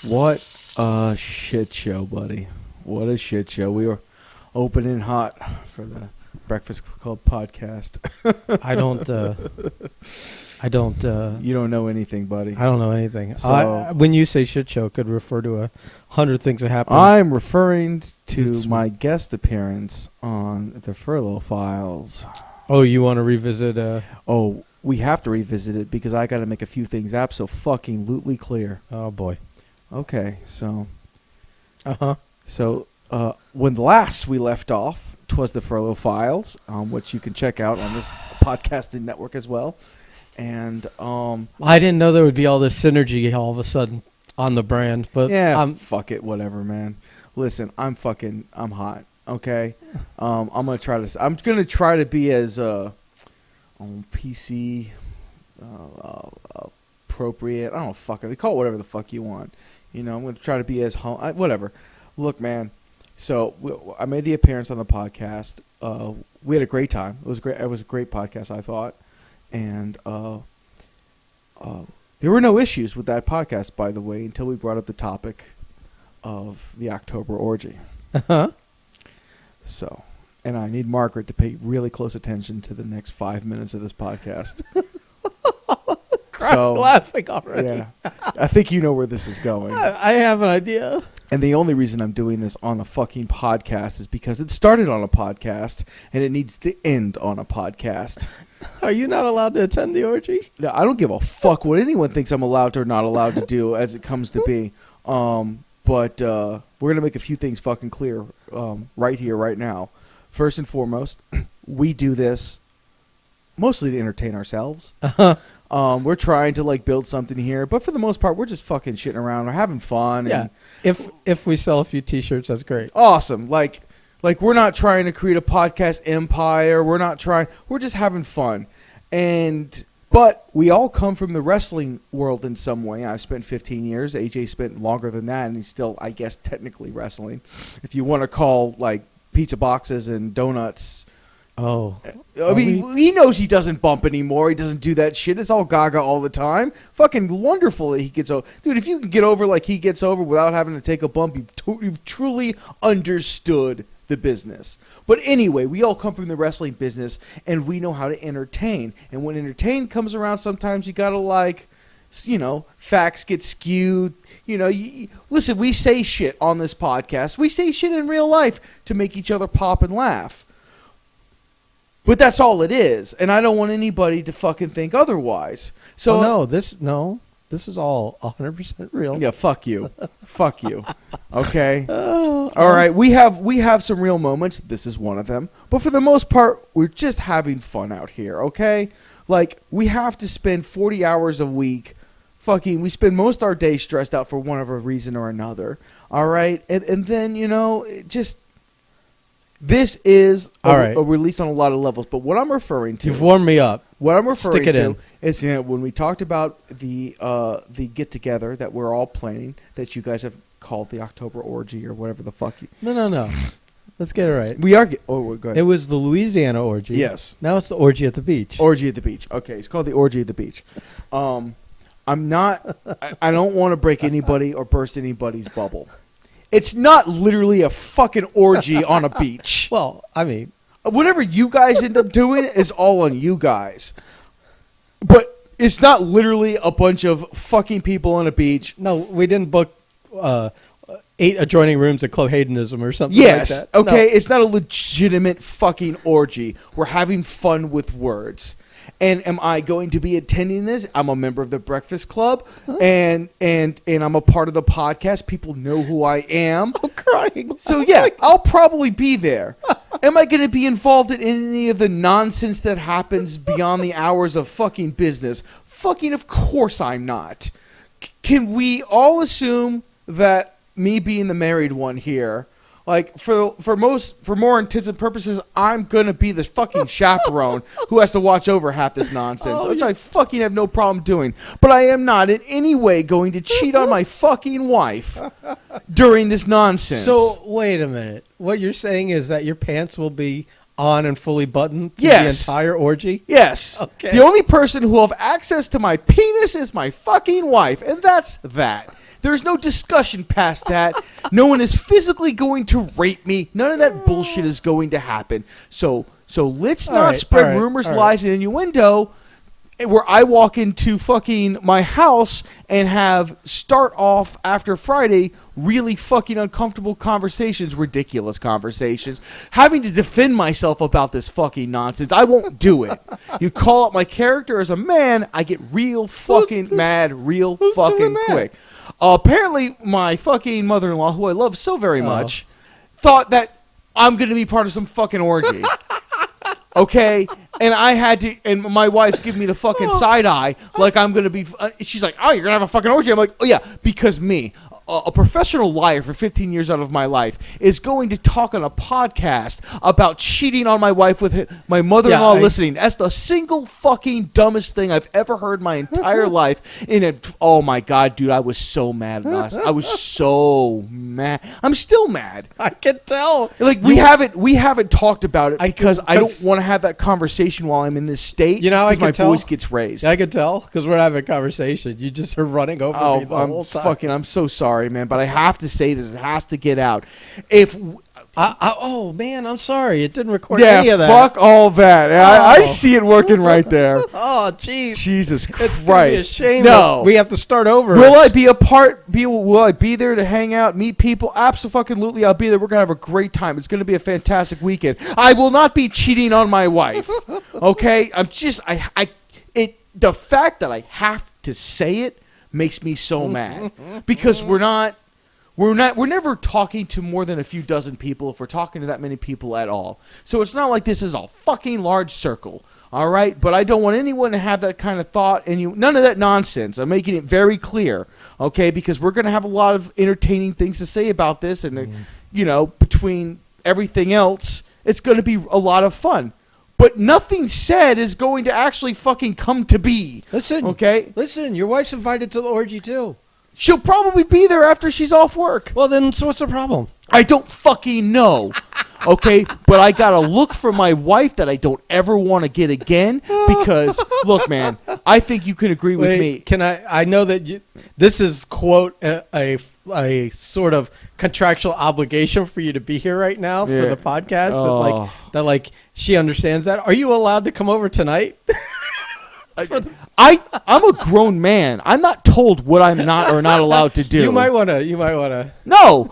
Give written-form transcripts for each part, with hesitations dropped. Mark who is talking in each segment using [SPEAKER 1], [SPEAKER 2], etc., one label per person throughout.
[SPEAKER 1] What a shit show, buddy. What a shit show. We were opening hot for the Breakfast Club podcast.
[SPEAKER 2] You
[SPEAKER 1] don't know anything, buddy.
[SPEAKER 2] I don't know anything.
[SPEAKER 1] So,
[SPEAKER 2] when you say shit show, it could refer to 100 things that happened.
[SPEAKER 1] I'm referring to my guest appearance on the Furlough Files.
[SPEAKER 2] Oh, you want to revisit?
[SPEAKER 1] Oh, we have to revisit it because I got to make a few things abso-fucking-lutely clear.
[SPEAKER 2] Oh, boy.
[SPEAKER 1] Okay, so...
[SPEAKER 2] Uh-huh.
[SPEAKER 1] So, when last we left off, 'twas the Furlough Files, which you can check out on this podcasting network as well. And
[SPEAKER 2] I didn't know there would be all this synergy all of a sudden on the brand, but
[SPEAKER 1] yeah, fuck it, whatever, man. Listen, I'm hot. Okay, I'm gonna try to be as PC appropriate. I don't fuck it. Call it whatever the fuck you want. You know, I'm gonna try to be as whatever. Look, man. So I made the appearance on the podcast. We had a great time. It was great. It was a great podcast, I thought. And there were no issues with that podcast, by the way, until we brought up the topic of the October orgy.
[SPEAKER 2] Uh-huh.
[SPEAKER 1] So, and I need Margaret to pay really close attention to the next 5 minutes of this podcast.
[SPEAKER 2] I'm laughing already.
[SPEAKER 1] Yeah, I think you know where this is going.
[SPEAKER 2] I have an idea.
[SPEAKER 1] And the only reason I'm doing this on the fucking podcast is because it started on a podcast and it needs to end on a podcast.
[SPEAKER 2] Are you not allowed to attend the orgy?
[SPEAKER 1] No, I don't give a fuck what anyone thinks I'm allowed or not allowed to do as it comes to be. But we're going to make a few things fucking clear right here, right now. First and foremost, we do this mostly to entertain ourselves. We're trying to build something here, but for the most part, we're just fucking shitting around. We're having fun.
[SPEAKER 2] Yeah.
[SPEAKER 1] And
[SPEAKER 2] if we sell a few T-shirts, that's great.
[SPEAKER 1] Awesome. Like we're not trying to create a podcast empire. We're just having fun. But we all come from the wrestling world in some way. I spent 15 years. AJ spent longer than that, and he's still, I guess, technically wrestling. If you want to call pizza boxes and donuts.
[SPEAKER 2] Oh.
[SPEAKER 1] I mean, he knows he doesn't bump anymore. He doesn't do that shit. It's all gaga all the time. Fucking wonderful that he gets over. Dude, if you can get over like he gets over without having to take a bump, you've truly understood the business. But anyway, we all come from the wrestling business, and we know how to entertain. And when entertain comes around, sometimes you gotta facts get skewed. Listen, we say shit on this podcast. We say shit in real life to make each other pop and laugh. But that's all it is, and I don't want anybody to fucking think otherwise. So
[SPEAKER 2] this is all 100% real.
[SPEAKER 1] Yeah, fuck you. Fuck you. Okay? All right, we have some real moments. This is one of them. But for the most part, we're just having fun out here, okay? We have to spend 40 hours a week. We spend most of our day stressed out for one of a reason or another. All right? And then, this is a release on a lot of levels. But what I'm referring to...
[SPEAKER 2] You've warmed me up.
[SPEAKER 1] What I'm referring
[SPEAKER 2] Stick it
[SPEAKER 1] to
[SPEAKER 2] in.
[SPEAKER 1] is when we talked about the get-together that we're all planning, that you guys have called the October Orgy or whatever the fuck.
[SPEAKER 2] No. Let's get it right.
[SPEAKER 1] We are... go ahead.
[SPEAKER 2] It was the Louisiana orgy.
[SPEAKER 1] Yes.
[SPEAKER 2] Now it's the orgy at the beach.
[SPEAKER 1] Orgy at the beach. Okay, it's called the Orgy at the Beach. I'm not... I don't want to break anybody or burst anybody's bubble. It's not literally a fucking orgy on a beach.
[SPEAKER 2] Well, I mean...
[SPEAKER 1] Whatever you guys end up doing is all on you guys. But it's not literally a bunch of fucking people on a beach.
[SPEAKER 2] No, we didn't book 8 adjoining rooms at Clohadonism or something
[SPEAKER 1] like
[SPEAKER 2] that.
[SPEAKER 1] Okay,
[SPEAKER 2] No.
[SPEAKER 1] It's not a legitimate fucking orgy. We're having fun with words. And am I going to be attending this? I'm a member of the Breakfast Club, and I'm a part of the podcast. People know who I am.
[SPEAKER 2] I'm crying.
[SPEAKER 1] So yeah, I'll probably be there. Am I going to be involved in any of the nonsense that happens beyond the hours of fucking business? Fucking of course I'm not. Can we all assume that me being the married one here, for more intents and purposes, I'm gonna be this fucking chaperone who has to watch over half this nonsense, which I fucking have no problem doing. But I am not in any way going to cheat on my fucking wife during this nonsense.
[SPEAKER 2] So wait a minute. What you're saying is that your pants will be on and fully buttoned through
[SPEAKER 1] Yes.
[SPEAKER 2] the entire orgy?
[SPEAKER 1] Yes.
[SPEAKER 2] Okay.
[SPEAKER 1] The only person who will have access to my penis is my fucking wife, and that's that. There's no discussion past that. No one is physically going to rape me. None of that bullshit is going to happen. So let's not spread rumors, lies, and innuendo where I walk into fucking my house and start off after Friday really fucking uncomfortable conversations, ridiculous conversations, having to defend myself about this fucking nonsense. I won't do it. You call up my character as a man, I get real fucking mad real fucking quick. Apparently, my fucking mother-in-law, who I love so very much, thought that I'm going to be part of some fucking orgy. Okay, and I had to, and my wife's giving me the fucking side eye, like I'm gonna be. She's like, "Oh, you're gonna have a fucking orgy." I'm like, "Oh yeah," because me, a professional liar for 15 years out of my life, is going to talk on a podcast about cheating on my wife with my mother-in-law listening. That's the single fucking dumbest thing I've ever heard my entire life. Oh my god, dude, I was so mad last. I was so mad. I'm still mad.
[SPEAKER 2] I can tell.
[SPEAKER 1] Like we haven't talked about it because I don't want to have that conversation while I'm in this state.
[SPEAKER 2] You know how I can tell?
[SPEAKER 1] My voice gets raised.
[SPEAKER 2] I can tell because we're having a conversation. You just are running over me the whole time.
[SPEAKER 1] I'm so sorry, man, but I have to say this. It has to get out.
[SPEAKER 2] Oh man, I'm sorry. It didn't record any of that.
[SPEAKER 1] Fuck all that. I see it working right there.
[SPEAKER 2] Oh, jeez.
[SPEAKER 1] Jesus Christ.
[SPEAKER 2] It's gonna be a shame.
[SPEAKER 1] No,
[SPEAKER 2] we have to start over.
[SPEAKER 1] Will I be a part? Will I be there to hang out, meet people? Absolutely, I'll be there. We're gonna have a great time. It's gonna be a fantastic weekend. I will not be cheating on my wife. Okay, the fact that I have to say it makes me so mad because we're never talking to more than a few dozen people if we're talking to that many people at all. So it's not like this is a fucking large circle, all right? But I don't want anyone to have that kind of thought and none of that nonsense. I'm making it very clear, okay? Because we're going to have a lot of entertaining things to say about this and, between everything else, it's going to be a lot of fun. But nothing said is going to actually fucking come to be.
[SPEAKER 2] Listen,
[SPEAKER 1] okay?
[SPEAKER 2] Listen, your wife's invited to the orgy too.
[SPEAKER 1] She'll probably be there after she's off work.
[SPEAKER 2] Well, then, so what's the problem?
[SPEAKER 1] I don't fucking know. Okay? But I got a look from my wife that I don't ever want to get again because, look, man, I think you can agree with me.
[SPEAKER 2] Can I know that this is, quote, a sort of contractual obligation for you to be here right now for the podcast.
[SPEAKER 1] Oh.
[SPEAKER 2] That she understands that. Are you allowed to come over tonight?
[SPEAKER 1] I'm a grown man. I'm not told what I'm not or not allowed to do.
[SPEAKER 2] You might want to.
[SPEAKER 1] No.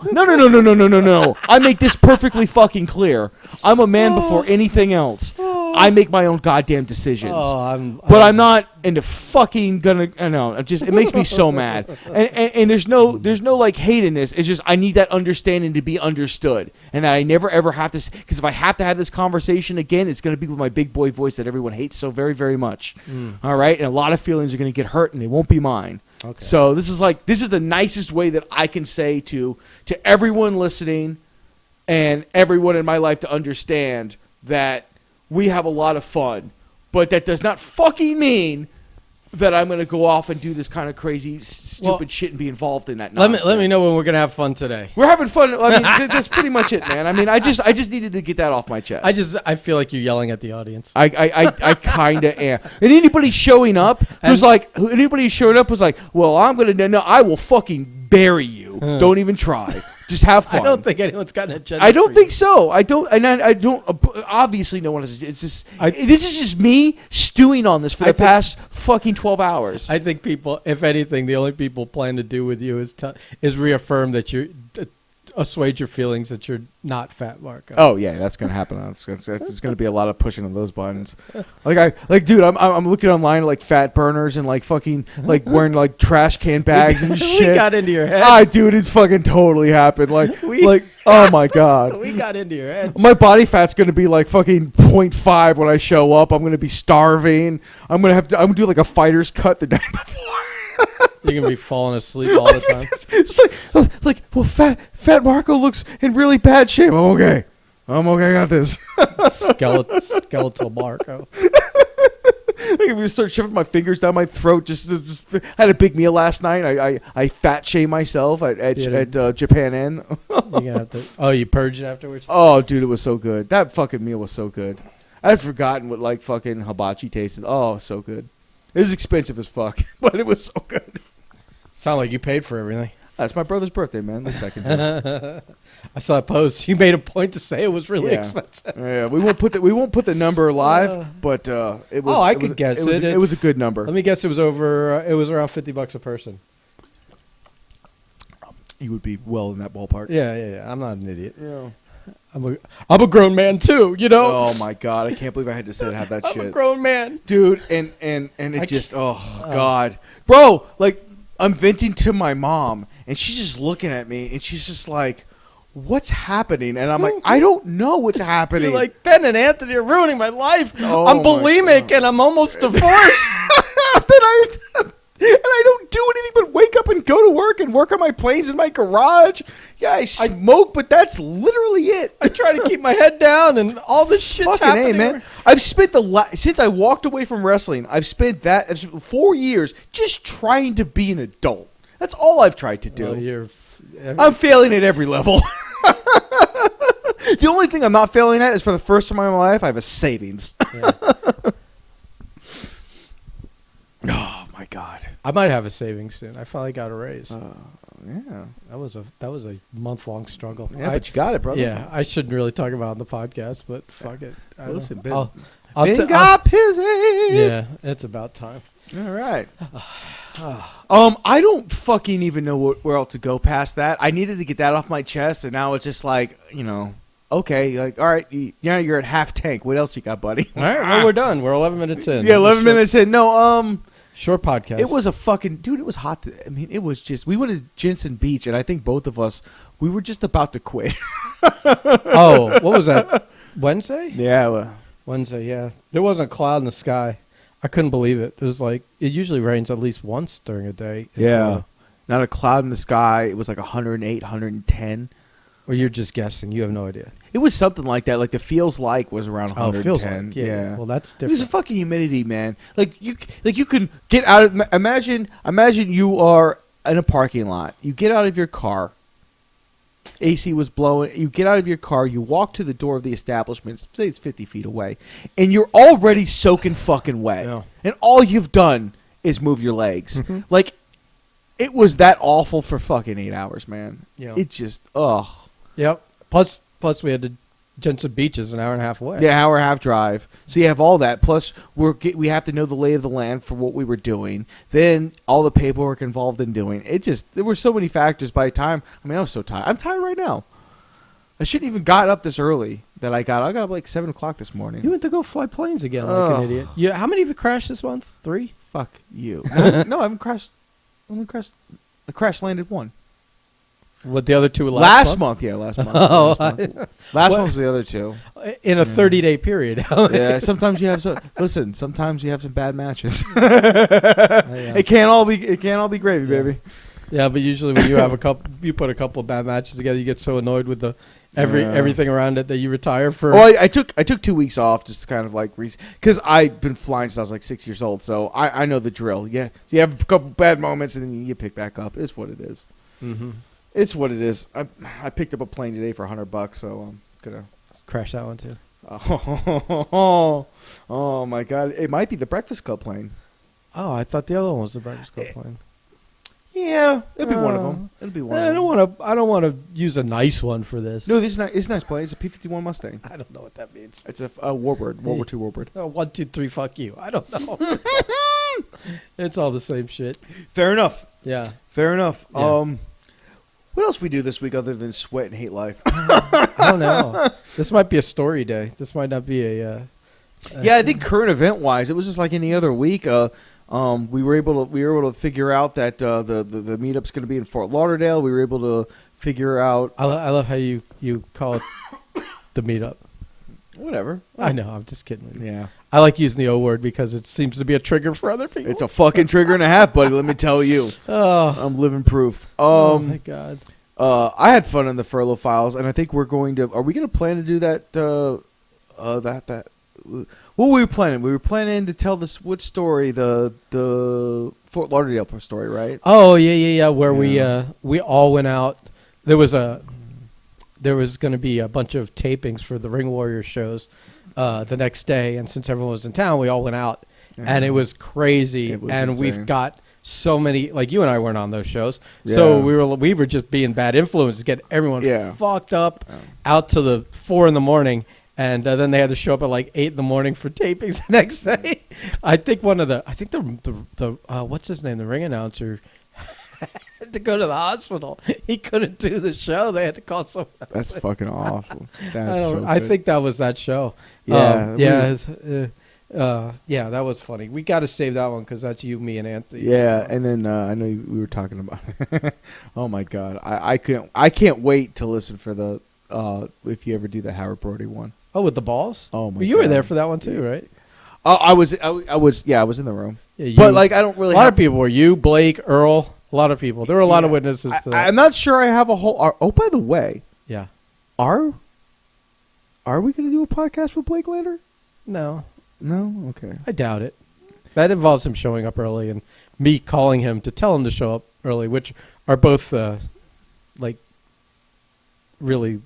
[SPEAKER 1] I make this perfectly fucking clear. I'm a man before anything else. I make my own goddamn decisions. But I'm not into fucking gonna. I know. It makes me so mad. And there's no like hate in this. It's just I need that understanding to be understood, and that I never ever have to. Because if I have to have this conversation again, it's gonna be with my big boy voice that everyone hates so very very much. All right, and a lot of feelings are gonna get hurt, and they won't be mine. Okay. So this is the nicest way that I can say to everyone listening, and everyone in my life to understand that we have a lot of fun, but that does not fucking mean that I'm going to go off and do this kind of crazy, stupid shit and be involved in that nonsense.
[SPEAKER 2] Let me know when we're going to have fun today.
[SPEAKER 1] We're having fun. I mean, that's pretty much it, man. I mean, I just needed to get that off my chest.
[SPEAKER 2] I feel like you're yelling at the audience.
[SPEAKER 1] I kind of am. And anybody showing up was like, well, I'm going to, no, I will fucking bury you. Don't even try. Just have fun.
[SPEAKER 2] I don't think anyone's got an agenda.
[SPEAKER 1] I don't think so. I don't. Obviously, no one has. It's just. This is just me stewing on this for the past fucking 12 hours.
[SPEAKER 2] I think people, if anything, the only people plan to do with you is reaffirm that you assuage your feelings that you're not fat, Marco.
[SPEAKER 1] Oh yeah, that's gonna happen. There's gonna be a lot of pushing of those buttons. Dude, I'm looking online like fat burners and like fucking like wearing like trash can bags and shit.
[SPEAKER 2] We got into your head.
[SPEAKER 1] Dude, it fucking totally happened. Oh my god.
[SPEAKER 2] We got into your head.
[SPEAKER 1] My body fat's gonna be like fucking 0.5 when I show up. I'm gonna be starving. I'm gonna do like a fighter's cut the day before.
[SPEAKER 2] You're going to be falling asleep all the time.
[SPEAKER 1] It's well, fat Marco looks in really bad shape. I'm okay. I got this.
[SPEAKER 2] Skeletal Marco.
[SPEAKER 1] I'm gonna start shoving my fingers down my throat. I had a big meal last night. I fat shame myself at Japan Inn.
[SPEAKER 2] You purged afterwards?
[SPEAKER 1] Oh, dude, it was so good. That fucking meal was so good. I'd forgotten what like fucking hibachi tasted. Oh, so good. It was expensive as fuck, but it was so good.
[SPEAKER 2] Sound like you paid for everything.
[SPEAKER 1] That's my brother's birthday, man. The second day.
[SPEAKER 2] I saw a post. You made a point to say it was really expensive.
[SPEAKER 1] Yeah, we won't put the number live, but it was.
[SPEAKER 2] I could guess it.
[SPEAKER 1] It was a good number.
[SPEAKER 2] Let me guess. It was over. It was around $50 a person.
[SPEAKER 1] You would be well in that ballpark.
[SPEAKER 2] Yeah. I'm not an idiot.
[SPEAKER 1] Yeah.
[SPEAKER 2] I'm a grown man too. You know.
[SPEAKER 1] Oh my god! I can't believe I had to say have that
[SPEAKER 2] I'm
[SPEAKER 1] shit.
[SPEAKER 2] a grown man,
[SPEAKER 1] dude. And it just god, bro. Like I'm venting to my mom, and she's just looking at me, and she's just like, "What's happening?" And I'm like, "I don't know what's happening."
[SPEAKER 2] You're like, Ben and Anthony are ruining my life.
[SPEAKER 1] Oh
[SPEAKER 2] I'm
[SPEAKER 1] my
[SPEAKER 2] bulimic
[SPEAKER 1] God.
[SPEAKER 2] and I'm almost divorced.
[SPEAKER 1] And I don't do anything but wake up and go to work and work on my planes in my garage. Yeah, I smoke, but that's literally it.
[SPEAKER 2] I try to keep my head down, and all this shit's
[SPEAKER 1] Fucking
[SPEAKER 2] happening.
[SPEAKER 1] A, man. I've spent since I walked away from wrestling, I've spent 4 years just trying to be an adult. That's all I've tried to do. I'm failing at every level. The only thing I'm not failing at is for the first time in my life, I have a savings.
[SPEAKER 2] Yeah.
[SPEAKER 1] Oh my god.
[SPEAKER 2] I might have a savings soon. I finally got a raise.
[SPEAKER 1] Yeah.
[SPEAKER 2] That was a month-long struggle.
[SPEAKER 1] Yeah, but you got it, brother.
[SPEAKER 2] Yeah, I shouldn't really talk about it on the podcast, but fuck it.
[SPEAKER 1] Listen, Ben.
[SPEAKER 2] I'll
[SPEAKER 1] got busy.
[SPEAKER 2] Yeah, it's about time.
[SPEAKER 1] All right. I don't fucking even know where else to go past that. I needed to get that off my chest, and now it's just like, okay, like, all right, you're at half tank. What else you got, buddy?
[SPEAKER 2] All right, well, we're done. We're 11 minutes in.
[SPEAKER 1] Yeah, 11 minutes in. No,
[SPEAKER 2] short podcast.
[SPEAKER 1] it was a fucking dude. It was hot. It was just we went to Jensen Beach, and I think both of us we were just about to quit.
[SPEAKER 2] Oh, what was that? Wednesday?
[SPEAKER 1] Yeah. Well,
[SPEAKER 2] Wednesday. Yeah, there wasn't a cloud in the sky. I couldn't believe it. It was like it usually rains at least once during a day.
[SPEAKER 1] yeah. Not a cloud in the sky. It was like 108, 110.
[SPEAKER 2] Or you're just guessing. You have no idea.
[SPEAKER 1] It was something like that. Like the feels like was around 110.
[SPEAKER 2] Oh, feels like. Yeah. Well, that's different.
[SPEAKER 1] There's a fucking humidity, man. Like you can get out of. Imagine you are in a parking lot. You get out of your car. AC was blowing. You get out of your car. You walk to the door of the establishment. Say it's 50 feet away, and you're already soaking fucking wet.
[SPEAKER 2] Yeah.
[SPEAKER 1] And all you've done is move your legs.
[SPEAKER 2] Mm-hmm.
[SPEAKER 1] Like it was that awful for fucking 8 hours, man.
[SPEAKER 2] Yeah.
[SPEAKER 1] It just ugh.
[SPEAKER 2] Yep. Plus we had to Jensen Beach is an hour and a half away.
[SPEAKER 1] Yeah, hour and a half drive. So you have all that. Plus, we have to know the lay of the land for what we were doing. Then all the paperwork involved in doing it. There were so many factors. By the time, I was so tired. I'm tired right now. I shouldn't even got up this early. I got up like 7 o'clock this morning.
[SPEAKER 2] You went to go fly planes again like an idiot. Yeah. How many have you crashed this month? 3?
[SPEAKER 1] Fuck you. No, I haven't crashed. I crash landed one.
[SPEAKER 2] What, the other two were
[SPEAKER 1] last month? Yeah, last month.
[SPEAKER 2] Oh,
[SPEAKER 1] last month was the other two.
[SPEAKER 2] In a 30-day period.
[SPEAKER 1] Yeah, sometimes you have sometimes you have some bad matches.
[SPEAKER 2] Yeah.
[SPEAKER 1] It can't all be gravy, baby.
[SPEAKER 2] Yeah, but usually when you put a couple of bad matches together, you get so annoyed with everything around it that you retire for.
[SPEAKER 1] Well, I took 2 weeks off just to kind of like because I've been flying since I was like 6 years old, so I know the drill. Yeah, so you have a couple bad moments and then you pick back up. It's what it is.
[SPEAKER 2] Mm-hmm.
[SPEAKER 1] It's what it is. I picked up a plane today for $100, so I'm gonna
[SPEAKER 2] crash that one too.
[SPEAKER 1] Oh my god! It might be the Breakfast Club plane.
[SPEAKER 2] Oh, I thought the other one was the Breakfast Club plane.
[SPEAKER 1] Yeah, it'll be one of them. It'll be one.
[SPEAKER 2] I don't want to use a nice one for this.
[SPEAKER 1] No, this is not. It's a nice plane. It's a P-51 Mustang.
[SPEAKER 2] I don't know what that means.
[SPEAKER 1] It's a warbird, World War II warbird.
[SPEAKER 2] Oh, 1, 2, 3, fuck you. I don't know. It's all the same shit.
[SPEAKER 1] Fair enough.
[SPEAKER 2] Yeah.
[SPEAKER 1] Fair enough.
[SPEAKER 2] Yeah.
[SPEAKER 1] What else we do this week other than sweat and hate life?
[SPEAKER 2] I don't know. This might be a story day. This might not be a.
[SPEAKER 1] Yeah, I think current event wise, it was just like any other week. We were able to figure out that the meetup's going to be in Fort Lauderdale. We were able to figure out.
[SPEAKER 2] I love how you call it the meetup.
[SPEAKER 1] Whatever.
[SPEAKER 2] I know. I'm just kidding.
[SPEAKER 1] Yeah.
[SPEAKER 2] I like using the O word because it seems to be a trigger for other people.
[SPEAKER 1] It's a fucking trigger and a half, buddy. Let me tell you.
[SPEAKER 2] Oh,
[SPEAKER 1] I'm living proof.
[SPEAKER 2] oh my god.
[SPEAKER 1] I had fun on the Furlough Files, and I think we're going to. Are we going to plan to do that? What were we planning? We were planning to tell this what story, the Fort Lauderdale story, right?
[SPEAKER 2] Oh yeah. Where we all went out. There was going to be a bunch of tapings for the Ring Warrior shows the next day, and since everyone was in town, we all went out, and it was crazy.
[SPEAKER 1] It was
[SPEAKER 2] and
[SPEAKER 1] insane.
[SPEAKER 2] we've got so many, like you and I weren't on those shows, so we were just being bad influences, get everyone fucked up out to the 4 a.m, and then they had to show up at like 8 a.m. for tapings the next day. I think the what's his name, the ring announcer, had to go to the hospital. He couldn't do the show. They had to call someone else.
[SPEAKER 1] That's fucking awful.
[SPEAKER 2] I think that was that show.
[SPEAKER 1] Yeah,
[SPEAKER 2] yeah, that was funny. We got to save that one because that's you, me, and Anthony.
[SPEAKER 1] Yeah, and then I know we were talking about it. Oh my god, I can't wait to listen for the if you ever do the Howard Brody one.
[SPEAKER 2] Oh, with the balls.
[SPEAKER 1] Oh my.
[SPEAKER 2] Well, you were there for that one too, right?
[SPEAKER 1] I was in the room.
[SPEAKER 2] Yeah,
[SPEAKER 1] but like I don't really.
[SPEAKER 2] A lot of people were you, Blake, Earl. A lot of people. There were a lot of witnesses to that.
[SPEAKER 1] I'm not sure I have a whole. Oh, by the way.
[SPEAKER 2] Yeah.
[SPEAKER 1] Are we going to do a podcast with Blake later?
[SPEAKER 2] No.
[SPEAKER 1] No? Okay.
[SPEAKER 2] I doubt it. That involves him showing up early and me calling him to tell him to show up early, which are both like really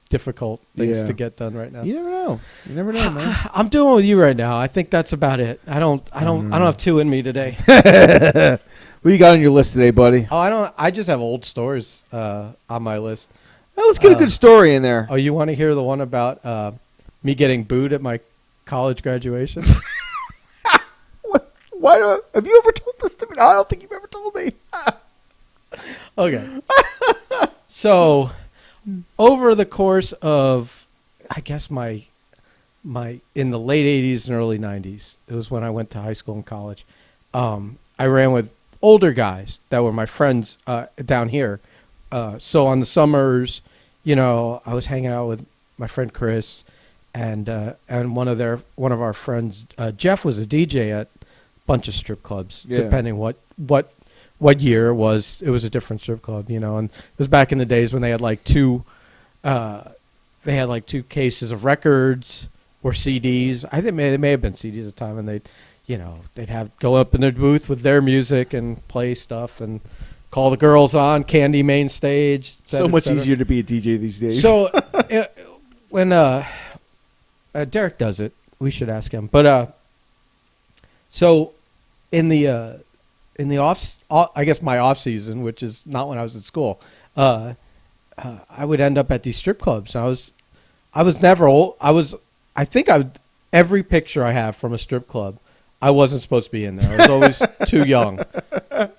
[SPEAKER 2] difficult things to get done right now.
[SPEAKER 1] You never know, man.
[SPEAKER 2] I'm doing with you right now. I think that's about it. I don't have two in me today.
[SPEAKER 1] What you got on your list today, buddy?
[SPEAKER 2] Oh, I just have old stories on my list.
[SPEAKER 1] Well, let's get a good story in there.
[SPEAKER 2] Oh, you want to hear the one about me getting booed at my college graduation?
[SPEAKER 1] Have you ever told this to me? No, I don't think you've ever told me.
[SPEAKER 2] Okay. So, over the course of, I guess my in the late 80s and early 90s, it was when I went to high school and college, I ran with older guys that were my friends down here. So on the summers, I was hanging out with my friend Chris, and one of our friends, Jeff, was a DJ at a bunch of strip clubs, depending what year it was. It was a different strip club, and it was back in the days when they had like two cases of records or CDs. I think they may have been CDs at the time, and they'd have go up in their booth with their music and play stuff and call the girls on Candy main stage.
[SPEAKER 1] So much easier to be a DJ these days.
[SPEAKER 2] So when Derek does it, we should ask him. But so in the I guess my off season, which is not when I was at school, I would end up at these strip clubs. I was never old. I think every picture I have from a strip club, I wasn't supposed to be in there. I was always too young.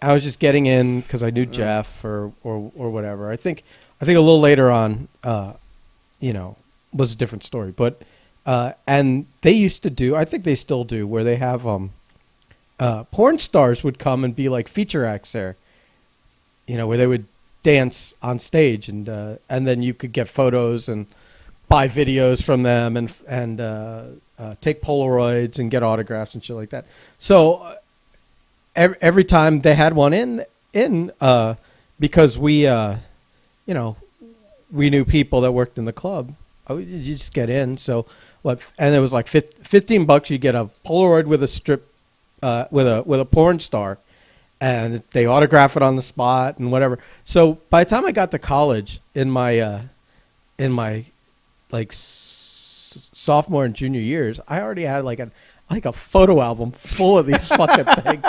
[SPEAKER 2] I was just getting in because I knew Jeff or whatever. I think a little later on, was a different story. But and they used to do, I think they still do, where they have porn stars would come and be like feature acts there. Where they would dance on stage and then you could get photos and buy videos from them and take Polaroids and get autographs and shit like that. So every time they had one in because we knew people that worked in the club, you just get in. So and it was like $15 you get a Polaroid with a strip with a porn star, and they autograph it on the spot and whatever. So by the time I got to college in my like sophomore and junior years, I already had like a photo album full of these fucking things.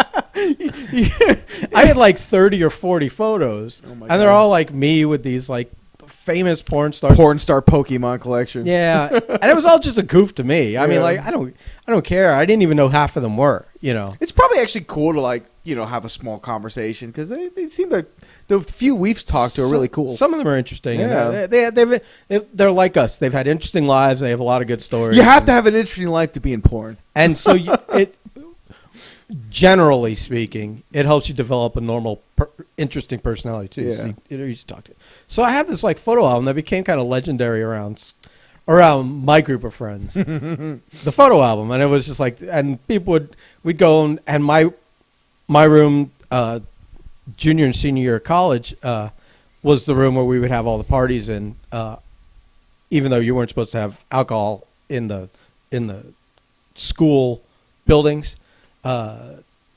[SPEAKER 2] I had like 30 or 40 photos, and they're all like me with these like famous porn star
[SPEAKER 1] Pokemon collection.
[SPEAKER 2] Yeah, and it was all just a goof to me. I mean, like I don't care. I didn't even know half of them were.
[SPEAKER 1] It's probably actually cool to like have a small conversation because they seem like the few we've talked to are really cool.
[SPEAKER 2] Some of them are interesting.
[SPEAKER 1] Yeah.
[SPEAKER 2] And they're like us. They've had interesting lives. They have a lot of good stories.
[SPEAKER 1] You have to have an interesting life to be in porn.
[SPEAKER 2] And so generally speaking, it helps you develop a normal, interesting personality too.
[SPEAKER 1] Yeah.
[SPEAKER 2] So you talk to. So I had this like photo album that became kind of legendary around my group of friends. The photo album, and it was just like, and we'd go and my room, junior and senior year of college, was the room where we would have all the parties in, even though you weren't supposed to have alcohol in the school buildings.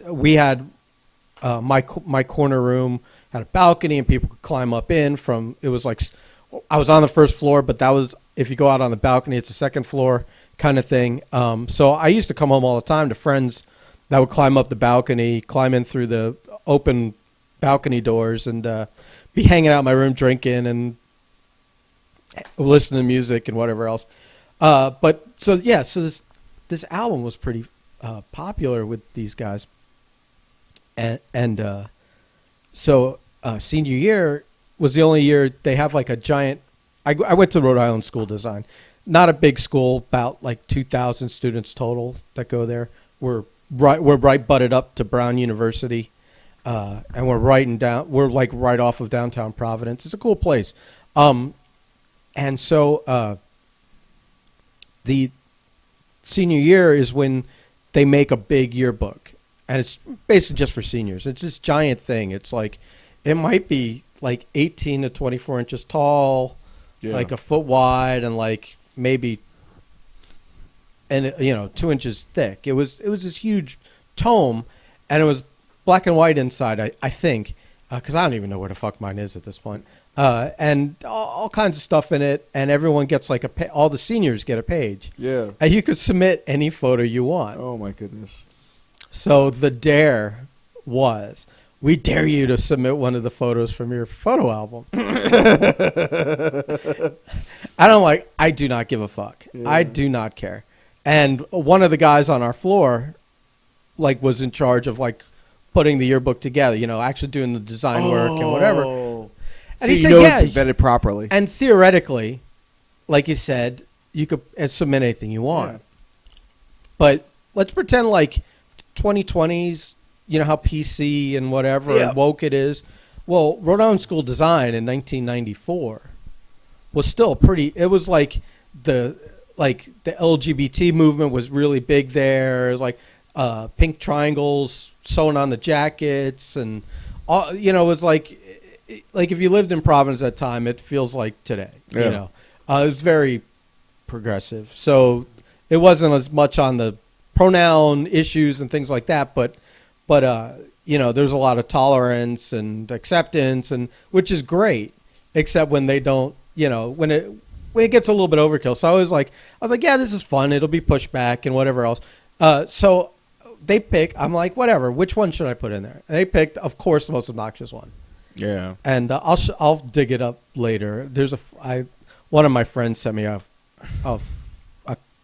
[SPEAKER 2] We had my corner room had a balcony and people could climb up in from. It was like I was on the first floor, but that was if you go out on the balcony, it's a second floor kind of thing. So I used to come home all the time to friends that would climb up the balcony, climb in through open balcony doors and be hanging out in my room drinking and listening to music and whatever else. But so this album was pretty popular with these guys, and so senior year was the only year they have like a giant. I went to Rhode Island School of Design, not a big school, about like 2,000 students total that go there. We're right butted up to Brown University, and we're like right off of downtown Providence. It's a cool place, and so the senior year is when they make a big yearbook, and it's basically just for seniors. It's this giant thing. It's like it might be like 18 to 24 inches tall, like a foot wide, and like maybe 2 inches thick. It was this huge tome, and it was black and white inside. I think because I don't even know where the fuck mine is at this point. And all kinds of stuff in it, and everyone gets like all the seniors get a page.
[SPEAKER 1] Yeah.
[SPEAKER 2] And you could submit any photo you want.
[SPEAKER 1] Oh my goodness.
[SPEAKER 2] So the dare was, we dare you to submit one of the photos from your photo album. I do not give a fuck. Yeah. I do not care. And one of the guys on our floor, like, was in charge of like putting the yearbook together, actually doing the design work and whatever. And he said,
[SPEAKER 1] vetted properly.
[SPEAKER 2] And theoretically, like you said, you could submit anything you want. Yeah. But let's pretend like 2020s, you know how PC and whatever and woke it is. Well, Rhode Island School of Design in 1994 was still it was like the LGBT movement was really big there. It was like pink triangles sewn on the jackets, and all, it was like if you lived in Providence at that time, it feels like today. Yeah. It was very progressive. So it wasn't as much on the pronoun issues and things like that, but there's a lot of tolerance and acceptance, and which is great, except when they don't, when it gets a little bit overkill. So I was like, yeah, this is fun. It'll be pushed back and whatever else. So they I'm like, whatever. Which one should I put in there? And they picked, of course, the most obnoxious one.
[SPEAKER 1] Yeah.
[SPEAKER 2] And I'll dig it up later. One of my friends sent me a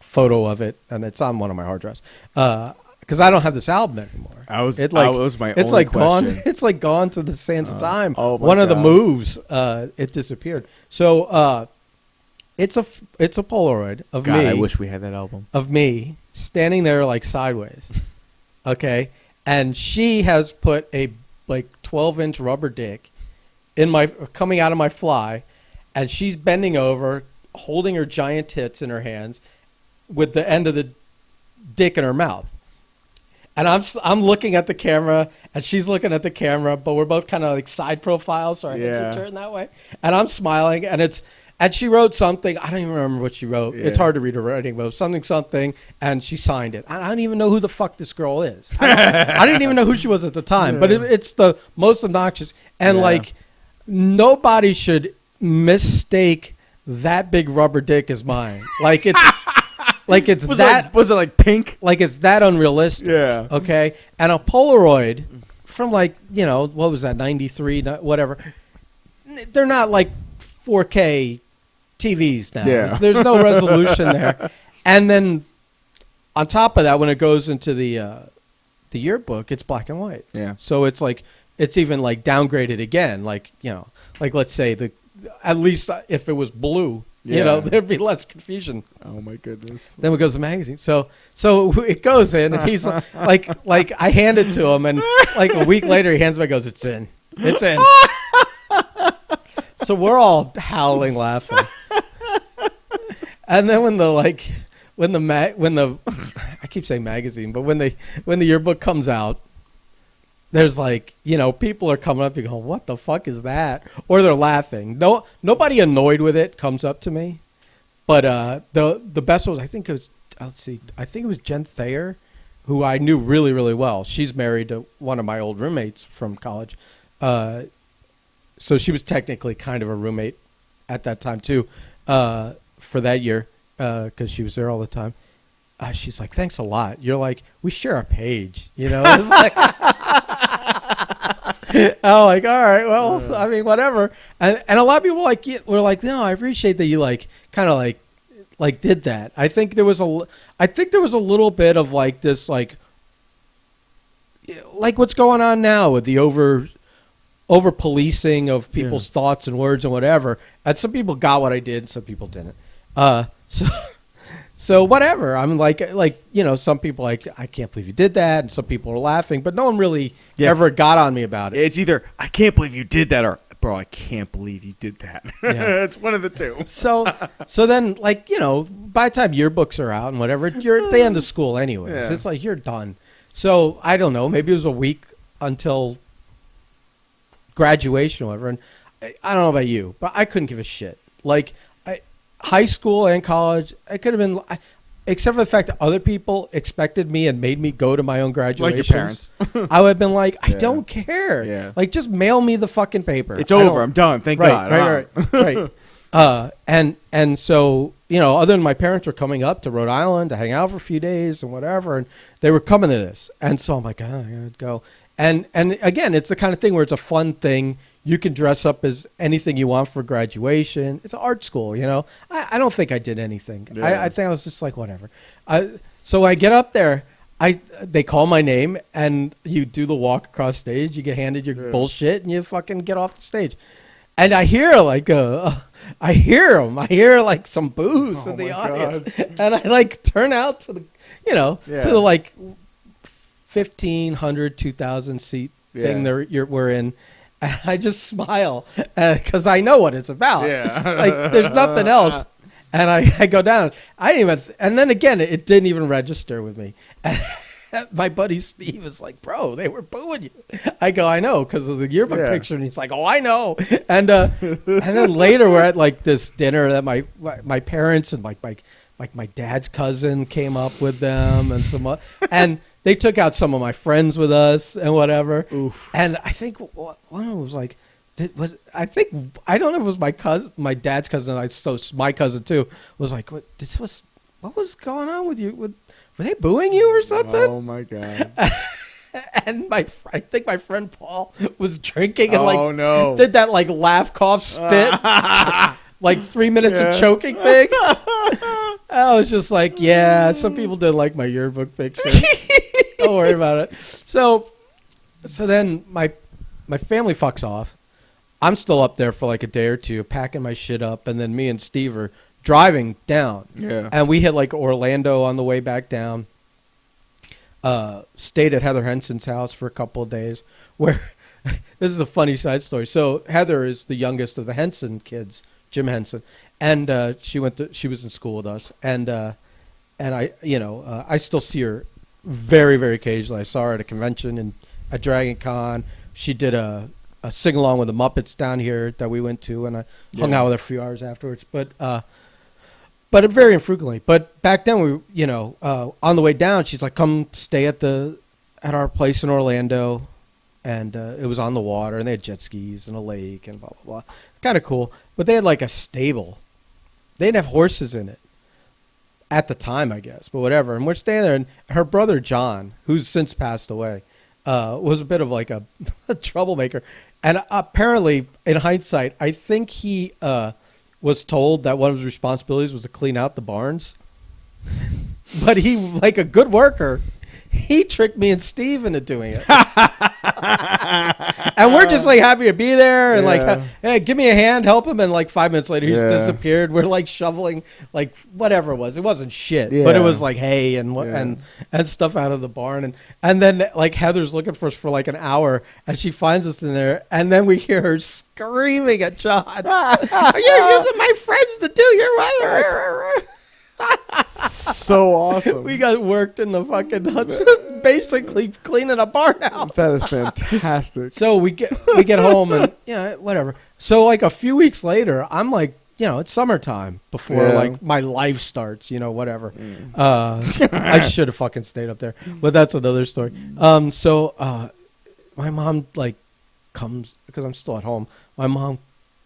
[SPEAKER 2] photo of it, and it's on one of my hard drives. Because I don't have this album anymore.
[SPEAKER 1] It was my
[SPEAKER 2] it's
[SPEAKER 1] only
[SPEAKER 2] like
[SPEAKER 1] question.
[SPEAKER 2] gone. It's like gone to the sands of time.
[SPEAKER 1] Oh my
[SPEAKER 2] One of the
[SPEAKER 1] God.
[SPEAKER 2] moves, it disappeared. So it's a Polaroid of
[SPEAKER 1] God,
[SPEAKER 2] me.
[SPEAKER 1] I wish we had that album.
[SPEAKER 2] Of me standing there like sideways. Okay, and she has put a like 12-inch rubber dick coming out of my fly, and she's bending over, holding her giant tits in her hands, with the end of the dick in her mouth. And I'm looking at the camera, and she's looking at the camera, but we're both kind of like side profiles, so our heads are turned that way. And I'm smiling, and she wrote something. I don't even remember what she wrote. Yeah. It's hard to read her writing, but it was something, and she signed it. I don't even know who the fuck this girl is. I didn't even know who she was at the time, but it's the most obnoxious. And like, nobody should mistake that big rubber dick as mine. Like it's. Like it's
[SPEAKER 1] was it like pink?
[SPEAKER 2] Like it's that unrealistic.
[SPEAKER 1] Yeah.
[SPEAKER 2] Okay. And a Polaroid from like, what was that, 93, whatever. They're not like 4K TVs now.
[SPEAKER 1] Yeah.
[SPEAKER 2] There's no resolution there. And then on top of that, when it goes into the yearbook, it's black and white.
[SPEAKER 1] Yeah.
[SPEAKER 2] So it's like, it's even like downgraded again. Like, like let's say at least if it was blue, there'd be less confusion.
[SPEAKER 1] Oh my goodness.
[SPEAKER 2] Then it goes to the magazine. So it goes in, and he's like I hand it to him, and like a week later he hands me, goes, "It's in, it's in." So we're all howling, laughing. And then when I keep saying magazine, but when the yearbook comes out, there's like, people are coming up and going, what the fuck is that? Or they're laughing. No, nobody annoyed with it comes up to me. But the best was, I think it was Jen Thayer, who I knew really, really well. She's married to one of my old roommates from college. So she was technically kind of a roommate at that time too, for that year, because she was there all the time. She's like, thanks a lot. You're like, we share a page, It's like... I'm like, all right, well, I mean, whatever. And a lot of people like were like, no, I appreciate that you like kind of like did that. I think there was a little bit of like this like what's going on now with the over policing of people's thoughts and words and whatever. And some people got what I did, and some people didn't. So whatever. I'm like some people like, I can't believe you did that, and some people are laughing, but no one really ever got on me about it.
[SPEAKER 1] It's either I can't believe you did that, or bro, I can't believe you did that.
[SPEAKER 2] Yeah.
[SPEAKER 1] It's one of the two.
[SPEAKER 2] So then by the time yearbooks are out and whatever, you're at the end of school anyways.
[SPEAKER 1] Yeah.
[SPEAKER 2] It's like you're done. So I don't know. Maybe it was a week until graduation or whatever. And I don't know about you, but I couldn't give a shit. Like high school and college, I could have been, except for the fact that other people expected me and made me go to my own graduations.
[SPEAKER 1] Like your parents.
[SPEAKER 2] I would have been like, I
[SPEAKER 1] Yeah.
[SPEAKER 2] don't care.
[SPEAKER 1] Yeah.
[SPEAKER 2] Like, just mail me the fucking paper.
[SPEAKER 1] It's
[SPEAKER 2] I
[SPEAKER 1] over.
[SPEAKER 2] don't-
[SPEAKER 1] I'm done. Thank
[SPEAKER 2] right,
[SPEAKER 1] God.
[SPEAKER 2] right. And so, other than my parents were coming up to Rhode Island to hang out for a few days and whatever, and they were coming to this. And so I'm like, I gotta go. And again, it's the kind of thing where it's a fun thing. You can dress up as anything you want for graduation. It's an art school, I don't think I did anything.
[SPEAKER 1] Yeah.
[SPEAKER 2] I think I was just like, whatever. So I get up there. They call my name, and you do the walk across stage. You get handed your bullshit, and you fucking get off the stage. And I hear I hear like some boos in the
[SPEAKER 1] my
[SPEAKER 2] audience,
[SPEAKER 1] God.
[SPEAKER 2] and I like turn out to the, to the like 1,500, 2,000 seat thing we're in. And I just smile because I know what it's about.
[SPEAKER 1] Yeah.
[SPEAKER 2] Like there's nothing else. And I go down. I didn't even. And then again, it didn't even register with me. And my buddy Steve is like, "Bro, they were booing you." I go, "I know," because of the yearbook picture. And he's like, "Oh, I know." And then later we're at like this dinner that my parents and like my dad's cousin came up with them and and they took out some of my friends with us and whatever.
[SPEAKER 1] Oof. And
[SPEAKER 2] And I think one of them was like, I don't know if it was my cousin, my dad's cousin. So my cousin too was like, what was going on with you? Were they booing you or something?
[SPEAKER 1] Oh my God.
[SPEAKER 2] And I think my friend Paul was drinking and
[SPEAKER 1] Oh no.
[SPEAKER 2] did that like laugh, cough, spit, like 3 minutes of choking thing. I was just like, yeah, some people didn't like my yearbook picture. Don't worry about it. So then my family fucks off. I'm still up there for like a day or two, packing my shit up, and then me and Steve are driving down.
[SPEAKER 1] Yeah.
[SPEAKER 2] And we hit like Orlando on the way back down. Stayed at Heather Henson's house for a couple of days. Where this is a funny side story. So Heather is the youngest of the Henson kids, Jim Henson, and she was in school with us, and I I still see her very, very occasionally. I saw her at a convention and at Dragon Con. She did a sing along with the Muppets down here that we went to, and I hung out with her a few hours afterwards. But very infrequently. But back then, we on the way down, she's like, "Come stay at our place in Orlando," and it was on the water, and they had jet skis and a lake and blah blah blah. Kind of cool. But they had like a stable. They didn't have horses in it at the time, I guess, but whatever. And we're staying there, and her brother John, who's since passed away, was a bit of like a troublemaker. And apparently, in hindsight, I think he was told that one of his responsibilities was to clean out the barns. But he, like a good worker, he tricked me and Steve into doing it. And we're just like happy to be there and like, hey, give me a hand, help him. And like 5 minutes later, he's disappeared. We're like shoveling like whatever it was. It wasn't shit, but it was like hay and stuff out of the barn. And then like Heather's looking for us for like an hour, and she finds us in there. And then we hear her screaming at John, "You're using my friends to do your work."
[SPEAKER 1] So awesome.
[SPEAKER 2] We got worked in the fucking basically cleaning a barn out.
[SPEAKER 1] That is fantastic.
[SPEAKER 2] So we get home and whatever. So like a few weeks later, I'm like, it's summertime before like my life starts, whatever. I should have fucking stayed up there, but that's another story. So my mom like comes because I'm still at home. My mom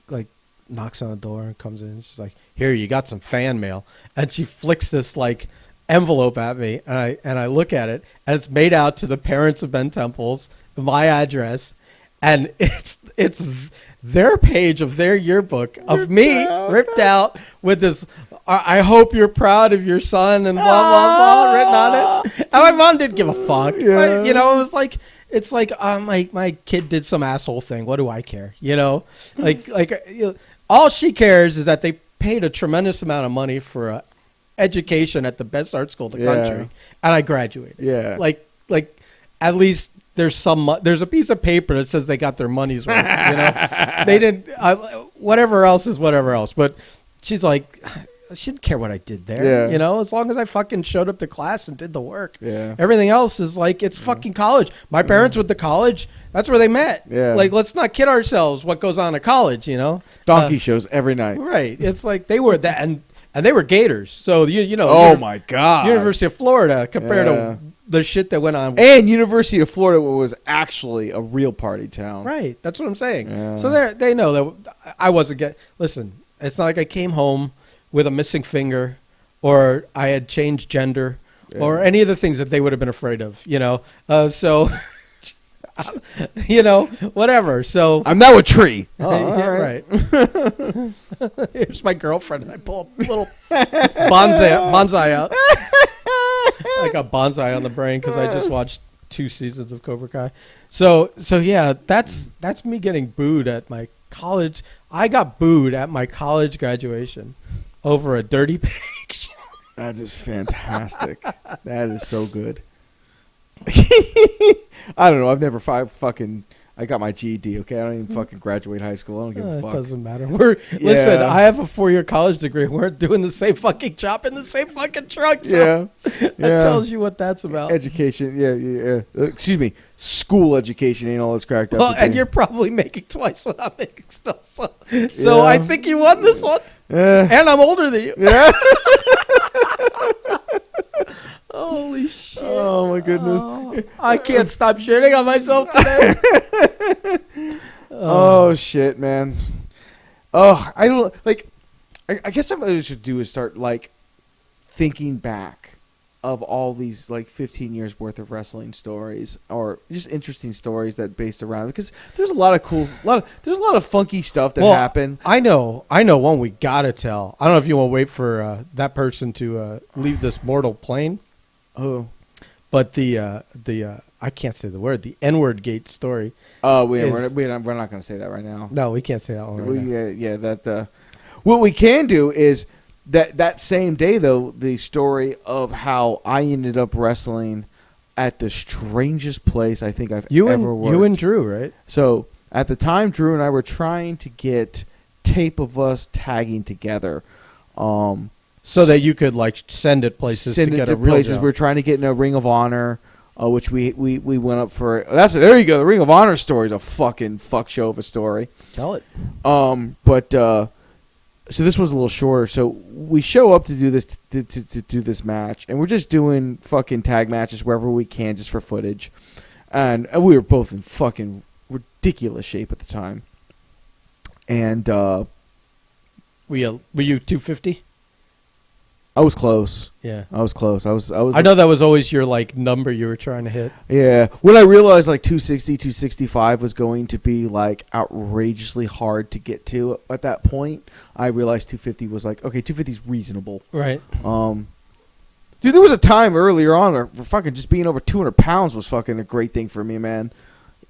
[SPEAKER 2] like knocks on the door and comes in. She's like, "Here, you got some fan mail," and she flicks this like envelope at me, and I look at it, and it's made out to the parents of Ben Temples, my address, and it's their page of their yearbook of me ripped out with this. I hope you're proud of your son and blah blah blah written on it. And my mom didn't give a fuck.
[SPEAKER 1] Yeah.
[SPEAKER 2] You know, it was like it's like my kid did some asshole thing. What do I care? You know, all she cares is that they paid a tremendous amount of money for a education at the best art school in the country, and I graduated.
[SPEAKER 1] Yeah.
[SPEAKER 2] Like at least there's a piece of paper that says they got their money's worth. You know, they didn't. Whatever else is whatever else. But she's like, she didn't care what I did there.
[SPEAKER 1] Yeah.
[SPEAKER 2] You know, as long as I fucking showed up to class and did the work.
[SPEAKER 1] Yeah.
[SPEAKER 2] Everything else is like it's fucking college. My parents went to college. That's where they met.
[SPEAKER 1] Yeah.
[SPEAKER 2] Like, let's not kid ourselves. What goes on at college? You know,
[SPEAKER 1] Donkey shows every night.
[SPEAKER 2] right? It's like they were that and they were Gators. So you know.
[SPEAKER 1] Oh my God.
[SPEAKER 2] University of Florida compared
[SPEAKER 1] Yeah.
[SPEAKER 2] to the shit that went on.
[SPEAKER 1] And University of Florida was actually a real party town.
[SPEAKER 2] Right. That's what I'm saying.
[SPEAKER 1] Yeah.
[SPEAKER 2] So they know that I wasn't listen, it's not like I came home with a missing finger or I had changed gender or any of the things that they would have been afraid of, you know. So you know, whatever. So
[SPEAKER 1] I'm now a tree.
[SPEAKER 2] yeah, right. Here's my girlfriend, and I pull a little bonsai out. I got bonsai on the brain because I just watched 2 seasons of Cobra Kai. So yeah, that's me getting booed at my college. I got booed at my college graduation over a dirty picture.
[SPEAKER 1] That is fantastic. That is so good. I don't know. I've never fucking. I got my GED. Okay, I don't even fucking graduate high school. I don't give a
[SPEAKER 2] It
[SPEAKER 1] fuck.
[SPEAKER 2] doesn't matter. Listen. I have a 4-year college degree. We're doing the same fucking job in the same fucking truck. So
[SPEAKER 1] Yeah,
[SPEAKER 2] that tells you what that's about.
[SPEAKER 1] Education. Yeah. Excuse me. School education ain't all it's cracked up.
[SPEAKER 2] Well,
[SPEAKER 1] to
[SPEAKER 2] and
[SPEAKER 1] be.
[SPEAKER 2] you're probably making twice what I'm making still. So I think you won this one.
[SPEAKER 1] Yeah.
[SPEAKER 2] And I'm older than you.
[SPEAKER 1] Yeah.
[SPEAKER 2] Holy shit.
[SPEAKER 1] Oh my goodness.
[SPEAKER 2] Oh, I can't stop shitting on myself today.
[SPEAKER 1] Oh shit, man. Oh, I don't like. I guess what I should do is start like thinking back of all these like 15 years worth of wrestling stories or just interesting stories that based around because there's a lot of cool, there's a lot of funky stuff that happened.
[SPEAKER 2] I know one we gotta tell. I don't know if you want to wait for that person to leave this mortal plane.
[SPEAKER 1] Oh,
[SPEAKER 2] but the I can't say the word, the N-word gate story.
[SPEAKER 1] oh, we're not going to say that right now.
[SPEAKER 2] No, we can't say that one right now.
[SPEAKER 1] Yeah, that. What we can do is that same day though, the story of how I ended up wrestling at the strangest place I think I've ever worked.
[SPEAKER 2] You and Drew, right?
[SPEAKER 1] So at the time, Drew and I were trying to get tape of us tagging together.
[SPEAKER 2] So that you could like send it places to get a real job.
[SPEAKER 1] We're trying to get in a Ring of Honor, which we went up for. There you go. The Ring of Honor story is a fucking fuck show of a story.
[SPEAKER 2] Tell it.
[SPEAKER 1] But so this was a little shorter. So we show up to do this to do this match, and we're just doing fucking tag matches wherever we can, just for footage. And we were both in fucking ridiculous shape at the time. And
[SPEAKER 2] were you 250?
[SPEAKER 1] I was close.
[SPEAKER 2] Yeah.
[SPEAKER 1] I was close. I was.
[SPEAKER 2] I know that was always your like number you were trying to hit.
[SPEAKER 1] Yeah. When I realized like 260, 265 was going to be like outrageously hard to get to at that point, I realized 250 was like, okay, 250 is reasonable.
[SPEAKER 2] Right.
[SPEAKER 1] Dude, there was a time earlier on where fucking just being over 200 pounds was fucking a great thing for me, man.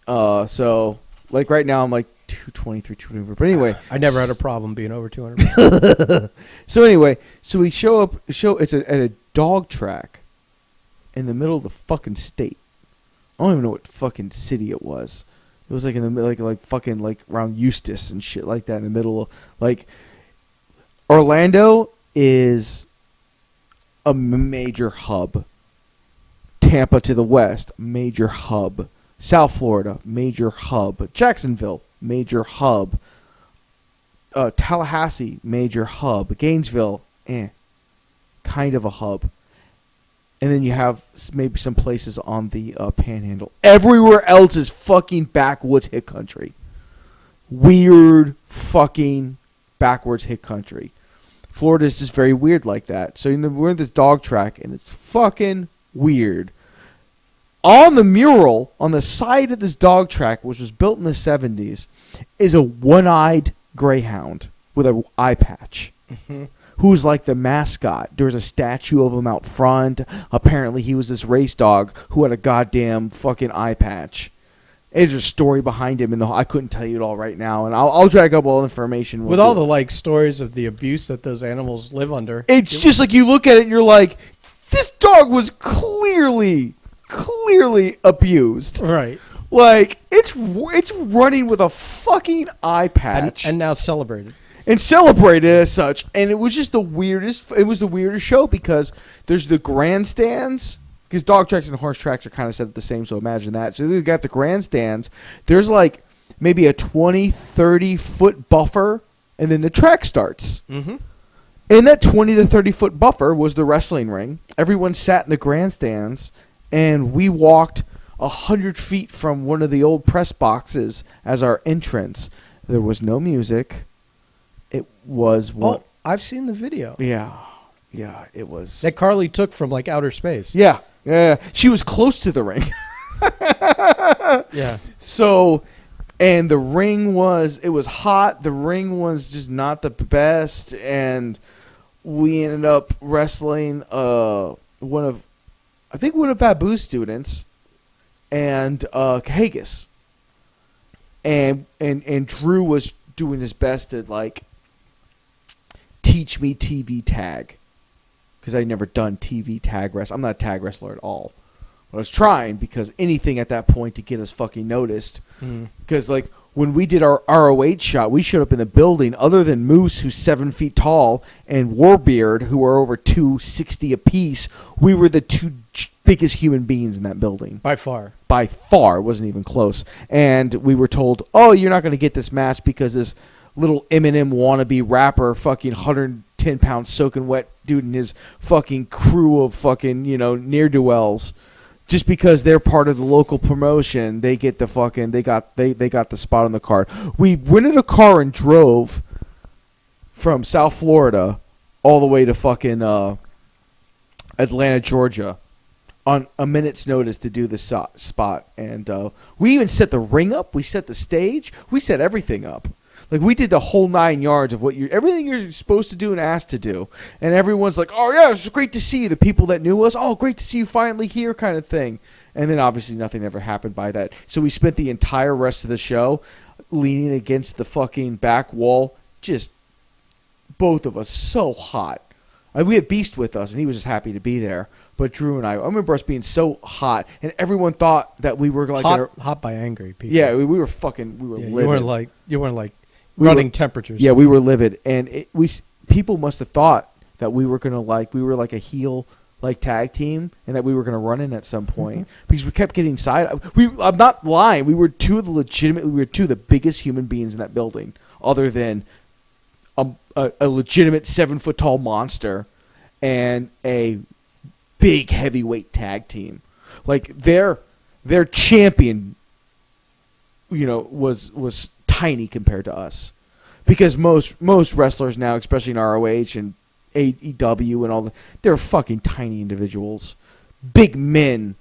[SPEAKER 1] So like right now I'm like 223, 224. But anyway,
[SPEAKER 2] I never had a problem being over 200 pounds.
[SPEAKER 1] So anyway, so we show up. It's at a dog track in the middle of the fucking state. I don't even know what fucking city it was. It was like in the middle, like fucking like around Eustis and shit like that in the middle of like Orlando is a major hub. Tampa to the west, major hub. South Florida, major hub. Jacksonville, major hub. Tallahassee, major hub. Gainesville, kind of a hub. And then you have maybe some places on the Panhandle. Everywhere else is fucking backwoods hit country. Weird fucking backwards hit country. Florida is just very weird like that. So we're in this dog track, and it's fucking weird. On the mural on the side of this dog track, which was built in the 70s, is a one-eyed greyhound with an eye patch.
[SPEAKER 2] Mm-hmm.
[SPEAKER 1] Who's like the mascot. There's a statue of him out front. Apparently he was this race dog who had a goddamn fucking eye patch. There's a story behind him, and I couldn't tell you it all right now. And I'll drag up all the information.
[SPEAKER 2] With all the like stories of the abuse that those animals live under.
[SPEAKER 1] It's just like you look at it and you're like, this dog was clearly abused.
[SPEAKER 2] Right.
[SPEAKER 1] Like, it's running with a fucking eye patch.
[SPEAKER 2] And now celebrated.
[SPEAKER 1] And celebrated as such. And it was just the weirdest. It was the weirdest show because there's the grandstands. Because dog tracks and horse tracks are kind of set up the same, so imagine that. So they got the grandstands. There's like maybe a 20, 30-foot buffer, and then the track starts.
[SPEAKER 2] Mm-hmm.
[SPEAKER 1] And that 20 to 30-foot buffer was the wrestling ring. Everyone sat in the grandstands, and we walked 100 feet from one of the old press boxes as our entrance. There was no music. It was
[SPEAKER 2] Oh, I've seen the video.
[SPEAKER 1] Yeah, it was.
[SPEAKER 2] That Carly took from like outer space.
[SPEAKER 1] Yeah. She was close to the ring.
[SPEAKER 2] Yeah.
[SPEAKER 1] So, and the ring it was hot. The ring was just not the best. And we ended up wrestling one of Babu's students and Haggis. And Drew was doing his best to like teach me TV tag. Because I'd never done TV tag wrestling. I'm not a tag wrestler at all. But I was trying because anything at that point to get us fucking noticed. Because like when we did our ROH shot, we showed up in the building. Other than Moose, who's 7 feet tall, and Warbeard, who are over 260 apiece, we were the two biggest human beings in that building.
[SPEAKER 2] By far.
[SPEAKER 1] By far. It wasn't even close. And we were told, oh, you're not going to get this match because this little Eminem wannabe rapper, fucking 110-pound soaking wet dude and his fucking crew of fucking, ne'er-do-wells, just because they're part of the local promotion, they get the fucking, they got the spot on the card. We rented a car and drove from South Florida all the way to fucking Atlanta, Georgia on a minute's notice to do the spot. And we even set the ring up. We set the stage. We set everything up. Like, we did the whole 9 yards of everything you're supposed to do and asked to do. And everyone's like, oh, yeah, it's great to see you. The people that knew us, oh, great to see you finally here kind of thing. And then, obviously, nothing ever happened by that. So we spent the entire rest of the show leaning against the fucking back wall, just both of us so hot. We had Beast with us, and he was just happy to be there. But Drew and I remember us being so hot, and everyone thought that we were like...
[SPEAKER 2] Hot by angry people.
[SPEAKER 1] Yeah, we were livid.
[SPEAKER 2] You weren't like... running temperatures.
[SPEAKER 1] Yeah, we were livid, and people must have thought that we were like a heel like tag team, and that we were gonna run in at some point because we kept getting I'm not lying. We were two of the biggest human beings in that building, other than a legitimate 7-foot tall monster and a big heavyweight tag team. Like their champion, was tiny compared to us, because most wrestlers now, especially in ROH and AEW and all they're fucking tiny individuals. Big men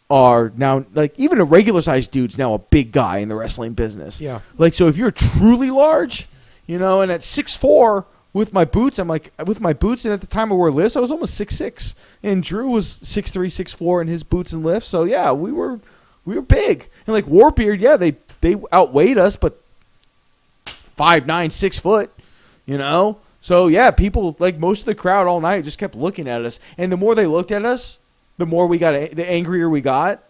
[SPEAKER 1] are now, like, even a regular sized dude's now a big guy in the wrestling business.
[SPEAKER 2] Yeah.
[SPEAKER 1] Like, so if you're truly large, and at 6'4", with my boots, and at the time I wore lifts, I was almost 6'6", and Drew was 6'3", 6'4" in his boots and lifts. So yeah, we were big, and like Warbeard, yeah, they outweighed us, but 5'9", 6 foot, So yeah, people, like, most of the crowd all night just kept looking at us, and the more they looked at us, the more the angrier we got,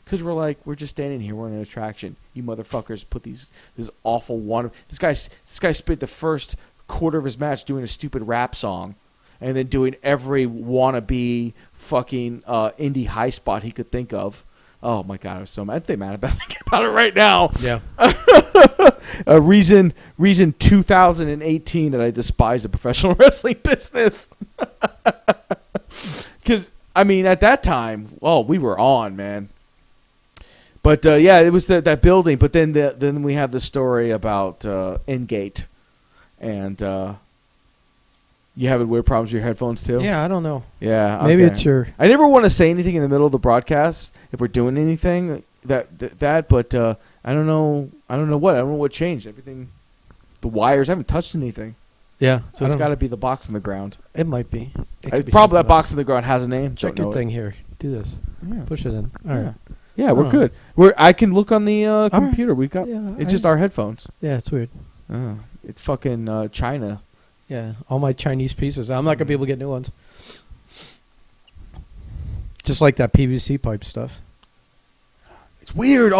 [SPEAKER 1] because we're just standing here, we're an attraction. You motherfuckers put this awful one. This guy spent the first quarter of his match doing a stupid rap song, and then doing every wannabe fucking indie high spot he could think of. Oh my god, I was so mad. I'm mad about it right now.
[SPEAKER 2] Yeah.
[SPEAKER 1] Reason 2018 that I despise the professional wrestling business. Because, at that time, we were on, man. But, yeah, it was that building. But then we have the story about Engate. And, You having weird problems with your headphones too?
[SPEAKER 2] Yeah, I don't know.
[SPEAKER 1] Yeah.
[SPEAKER 2] Maybe
[SPEAKER 1] okay.
[SPEAKER 2] it's your.
[SPEAKER 1] I never want to say anything in the middle of the broadcast if we're doing anything but I don't know. I don't know what changed. Everything, the wires. I haven't touched anything,
[SPEAKER 2] Yeah.
[SPEAKER 1] so it's got to be the box in the ground.
[SPEAKER 2] It might be. It could be
[SPEAKER 1] Probably that
[SPEAKER 2] something
[SPEAKER 1] box
[SPEAKER 2] else.
[SPEAKER 1] in the ground has a name.
[SPEAKER 2] Check
[SPEAKER 1] Don't know
[SPEAKER 2] your thing here. Do this.
[SPEAKER 1] it. Yeah.
[SPEAKER 2] Push it in. All right.
[SPEAKER 1] Yeah, we're
[SPEAKER 2] Oh.
[SPEAKER 1] good. I can look on the
[SPEAKER 2] right.
[SPEAKER 1] computer. We've got.
[SPEAKER 2] Yeah,
[SPEAKER 1] It's just our headphones.
[SPEAKER 2] Yeah, it's weird.
[SPEAKER 1] Oh, it's fucking China.
[SPEAKER 2] Yeah, all my Chinese pieces. I'm not gonna be able to get new ones. Just like that PVC pipe stuff.
[SPEAKER 1] It's weird.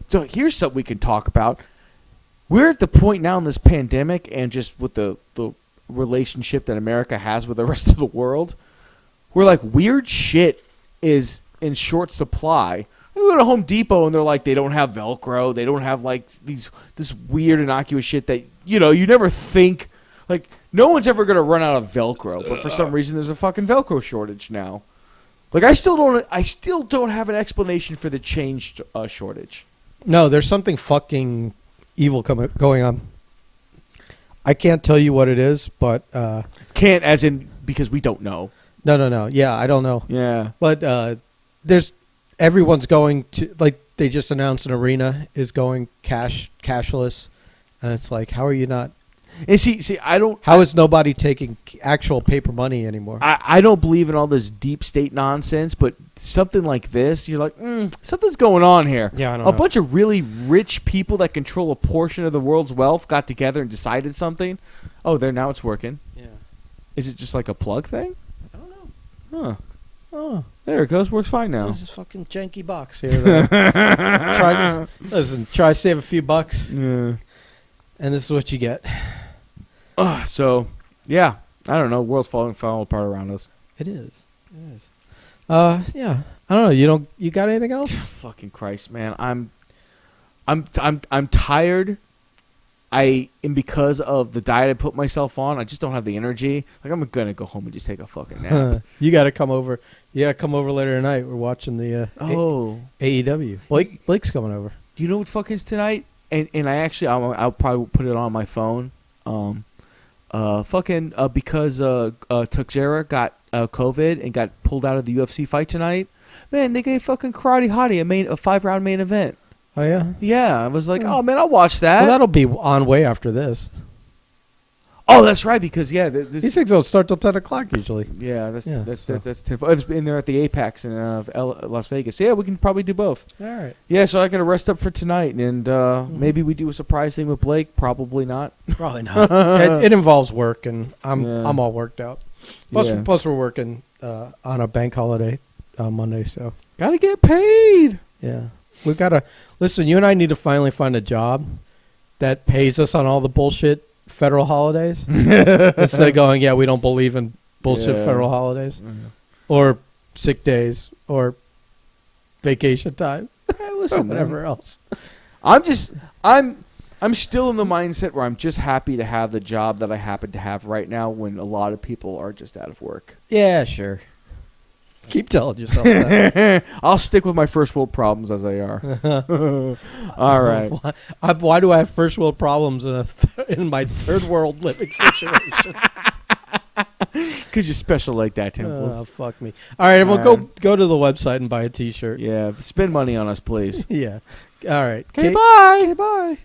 [SPEAKER 1] So here's something we can talk about. We're at the point now in this pandemic and just with the relationship that America has with the rest of the world, where like weird shit is in short supply. You go to Home Depot and they're like they don't have Velcro, they don't have like this weird innocuous shit that you never think like no one's ever gonna run out of Velcro, but for some reason there's a fucking Velcro shortage now. Like I still don't have an explanation for the chain shortage.
[SPEAKER 2] No, there's something fucking evil going on. I can't tell you what it is, but
[SPEAKER 1] Can't as in because we don't know.
[SPEAKER 2] no. Yeah, I don't know.
[SPEAKER 1] Yeah.
[SPEAKER 2] But everyone's going to like they just announced an arena is going cashless, and it's like how are you not?
[SPEAKER 1] And see, I don't.
[SPEAKER 2] How is nobody taking actual paper money anymore?
[SPEAKER 1] I don't believe in all this deep state nonsense, but something like this, you're like, something's going on here.
[SPEAKER 2] Yeah, I don't
[SPEAKER 1] A
[SPEAKER 2] know.
[SPEAKER 1] bunch of really rich people that control a portion of the world's wealth got together and decided something. Oh, now it's working.
[SPEAKER 2] Yeah,
[SPEAKER 1] Is it just like a plug thing?
[SPEAKER 2] I don't know.
[SPEAKER 1] Huh.
[SPEAKER 2] Oh,
[SPEAKER 1] There it goes. Works fine now.
[SPEAKER 2] this is fucking janky box here. Try to save a few bucks,
[SPEAKER 1] Yeah.
[SPEAKER 2] and this is what you get.
[SPEAKER 1] So, yeah. I don't know. World's falling apart around us.
[SPEAKER 2] It is. Yeah. I don't know. You got anything else?
[SPEAKER 1] Fucking Christ, man. I'm tired. And because of the diet I put myself on, I just don't have the energy. Like I'm gonna go home and just take a fucking nap.
[SPEAKER 2] You got to come over. You got to come over later tonight. We're watching the AEW. Blake's coming over.
[SPEAKER 1] You know what fuck is tonight? And I'll probably put it on my phone. Because Tuxera got COVID and got pulled out of the UFC fight tonight. Man, they gave fucking Karate Hottie a 5-round main event.
[SPEAKER 2] Oh yeah.
[SPEAKER 1] Yeah, I was like, oh man, I'll watch that.
[SPEAKER 2] Well, that'll be on way after this.
[SPEAKER 1] Oh, that's right, because
[SPEAKER 2] These things don't start till 10:00 usually.
[SPEAKER 1] Yeah, that's 10.
[SPEAKER 2] so.
[SPEAKER 1] It's in there at the Apex in Las Vegas. So, yeah, we can probably do both.
[SPEAKER 2] All right.
[SPEAKER 1] Yeah, so I got to rest up for tonight, and maybe we do a surprise thing with Blake. Probably not.
[SPEAKER 2] Probably not. it involves work, and I'm all worked out. Plus we're working on a bank holiday Monday, so
[SPEAKER 1] Got to get paid.
[SPEAKER 2] yeah, we've got to listen. You and I need to finally find a job that pays us on all the bullshit federal holidays instead of going, yeah, we don't believe in bullshit federal holidays or sick days or vacation time or
[SPEAKER 1] Listen,
[SPEAKER 2] whatever else.
[SPEAKER 1] I'm still in the mindset where I'm just happy to have the job that I happen to have right now when a lot of people are just out of work.
[SPEAKER 2] Yeah, sure. Keep telling yourself that.
[SPEAKER 1] I'll stick with my first world problems as they are. All right.
[SPEAKER 2] Why do I have first world problems in my third world living situation?
[SPEAKER 1] Because you're special like that, Temples.
[SPEAKER 2] Oh, fuck me. All right, everyone, go to the website and buy a T-shirt.
[SPEAKER 1] Yeah, spend money on us, please.
[SPEAKER 2] Yeah. All right.
[SPEAKER 1] Okay, bye.
[SPEAKER 2] Bye.